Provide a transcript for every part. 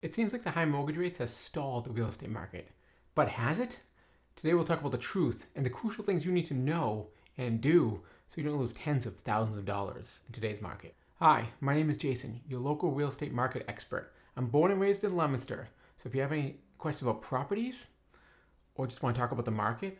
It seems like the high mortgage rates has stalled the real estate market. But has it? Today we'll talk about the truth and the crucial things you need to know and do so you don't lose tens of thousands of dollars in today's market. Hi, my name is Jason, your local real estate market expert. I'm born and raised in Leominster, so if you have any questions about properties or just want to talk about the market,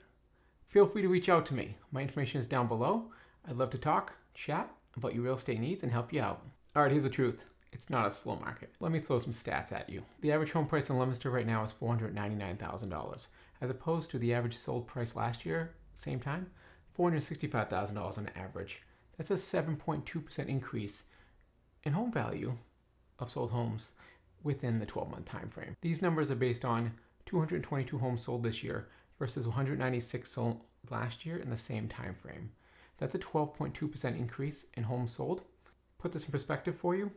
feel free to reach out to me. My information is down below. I'd love to talk, chat about your real estate needs and help you out. All right, here's the truth. It's not a slow market. Let me throw some stats at you. The average home price in Leominster right now is $499,000, as opposed to the average sold price last year, same time, $465,000 on average. That's a 7.2% increase in home value of sold homes within the 12-month time frame. These numbers are based on 222 homes sold this year versus 196 sold last year in the same time frame. That's a 12.2% increase in homes sold. Put this in perspective for you.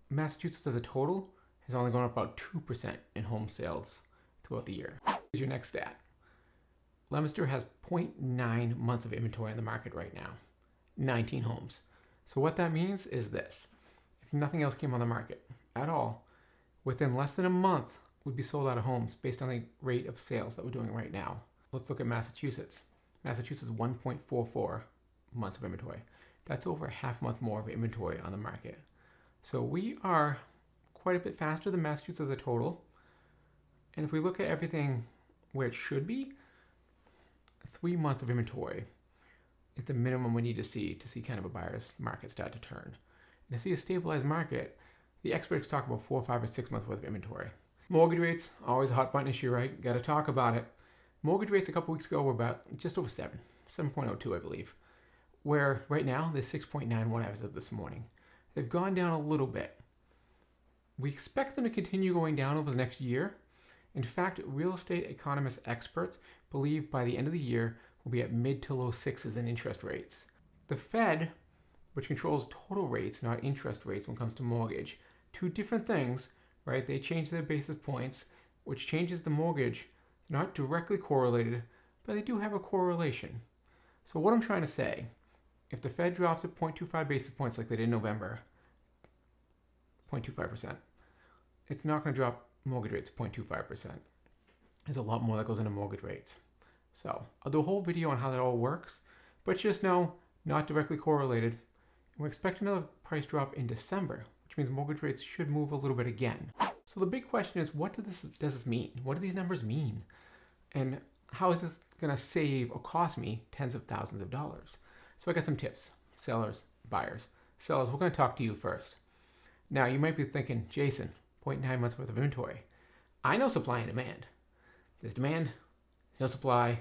Massachusetts as a total has only gone up about 2% in home sales throughout the year. Here's your next stat. Leominster has 0.9 months of inventory on the market right now, 19 homes. So what that means is this. If nothing else came on the market at all, within less than a month, we'd be sold out of homes based on the rate of sales that we're doing right now. Let's look at Massachusetts. Massachusetts 1.44 months of inventory. That's over a half month more of inventory on the market. So we are quite a bit faster than Massachusetts as a total. And if we look at everything where it should be, 3 months of inventory is the minimum we need to see kind of a buyer's market start to turn. And to see a stabilized market, the experts talk about 4, 5, or 6 months worth of inventory. Mortgage rates, always a hot button issue, right? Got to talk about it. Mortgage rates a couple weeks ago were about just over 7.02, I believe. Where right now, they're 6.91 as of this morning. They've gone down a little bit. We expect them to continue going down over the next year. In fact, real estate economist experts believe by the end of the year we'll be at mid to low sixes in interest rates. The Fed, which controls total rates, not interest rates when it comes to mortgage, two different things, right? They change their basis points, which changes the mortgage, not directly correlated, but they do have a correlation. So what I'm trying to say, if the Fed drops at 0.25 basis points like they did in November, 0.25%, it's not going to drop mortgage rates 0.25%. There's a lot more that goes into mortgage rates. So I'll do a whole video on how that all works, but just know, not directly correlated. We're expecting another price drop in December, which means mortgage rates should move a little bit again. So the big question is, what does this mean? What do these numbers mean? And how is this going to save or cost me tens of thousands of dollars? So I got some tips. Sellers, buyers. Sellers, we're going to talk to you first. Now, you might be thinking, Jason, 0.9 months worth of inventory. I know supply and demand. There's demand, there's no supply.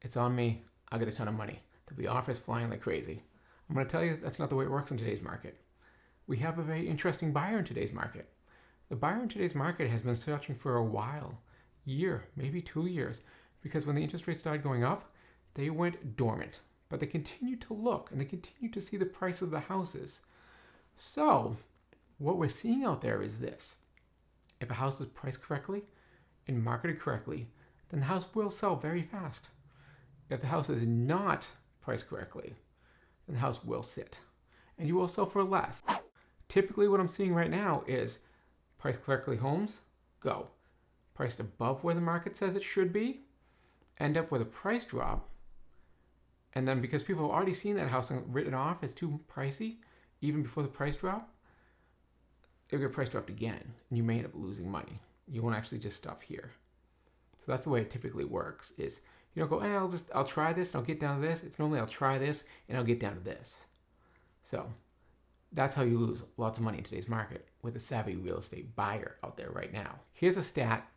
It's on me. I'll get a ton of money. There'll be offers flying like crazy. I'm going to tell you that's not the way it works in today's market. We have a very interesting buyer in today's market. The buyer in today's market has been searching for a while, year, maybe 2 years, because when the interest rates started going up, they went dormant. But they continue to look and they continue to see the price of the houses. So what we're seeing out there is this. If a house is priced correctly and marketed correctly, then the house will sell very fast. If the house is not priced correctly, then the house will sit and you will sell for less. Typically what I'm seeing right now is priced correctly homes, go. Priced above where the market says it should be, end up with a price drop. And then because people have already seen that house and written off as too pricey, even before the price drop, it'll get price dropped again, and you may end up losing money. You won't actually just stop here. So that's the way it typically works, is you don't go, hey, I'll try this and I'll get down to this. It's normally I'll try this and I'll get down to this. So that's how you lose lots of money in today's market with a savvy real estate buyer out there right now. Here's a stat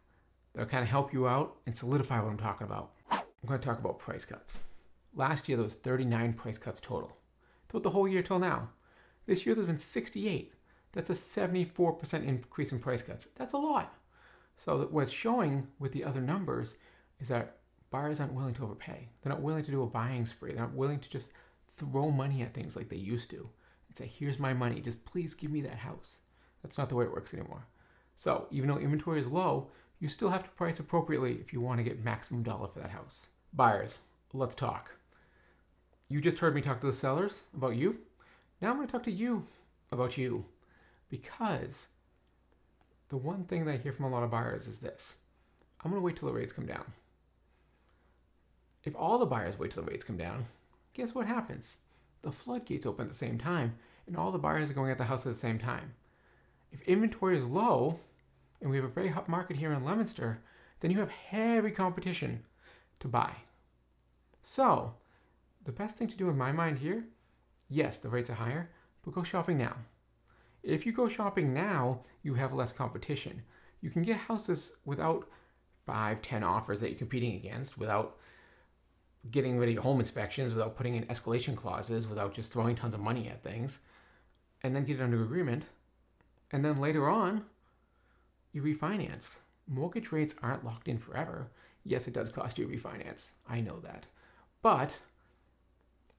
that'll kind of help you out and solidify what I'm talking about. I'm going to talk about price cuts. Last year, there was 39 price cuts total. Throughout the whole year till now. This year, there's been 68. That's a 74% increase in price cuts. That's a lot. So what's showing with the other numbers is that buyers aren't willing to overpay. They're not willing to do a buying spree. They're not willing to just throw money at things like they used to and say, here's my money. Just please give me that house. That's not the way it works anymore. So even though inventory is low, you still have to price appropriately if you want to get maximum dollar for that house. Buyers, let's talk. You just heard me talk to the sellers about you. Now I'm going to talk to you about you, because The one thing that I hear from a lot of buyers is this: I'm going to wait till the rates come down. If all the buyers wait till the rates come down, guess what happens? The floodgates open at the same time, and all the buyers are going at the house at the same time. If inventory is low, and we have a very hot market here in Leominster, then you have heavy competition to buy. So, the best thing to do in my mind here, yes, the rates are higher, but go shopping now. If you go shopping now, you have less competition. You can get houses without 5-10 offers that you're competing against, without getting rid of your home inspections, without putting in escalation clauses, without just throwing tons of money at things, and then get it under agreement. And then later on, you refinance. Mortgage rates aren't locked in forever. Yes, it does cost you a refinance. I know that. But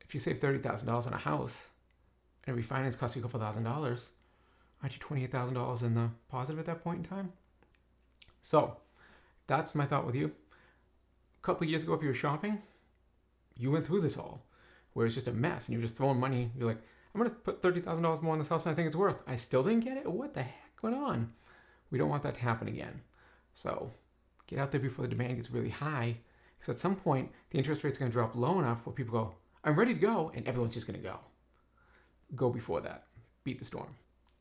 if you save $30,000 on a house and a refinance costs you a couple $1,000, aren't you $28,000 in the positive at that point in time? So that's my thought with you. A couple of years ago, if you were shopping, you went through this all, where it's just a mess and you're just throwing money. You're like, I'm going to put $30,000 more on this house than I think it's worth. I still didn't get it? What the heck went on? We don't want that to happen again. So get out there before the demand gets really high, because at some point, the interest rate's going to drop low enough where people go, I'm ready to go, and everyone's just going to go. Go before that. Beat the storm.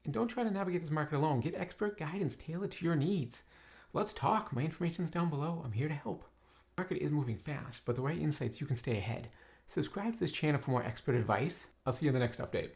And don't try to navigate this market alone. Get expert guidance tailored to your needs. Let's talk. My information's down below. I'm here to help. The market is moving fast, but the right insights, you can stay ahead. Subscribe to this channel for more expert advice. I'll see you in the next update.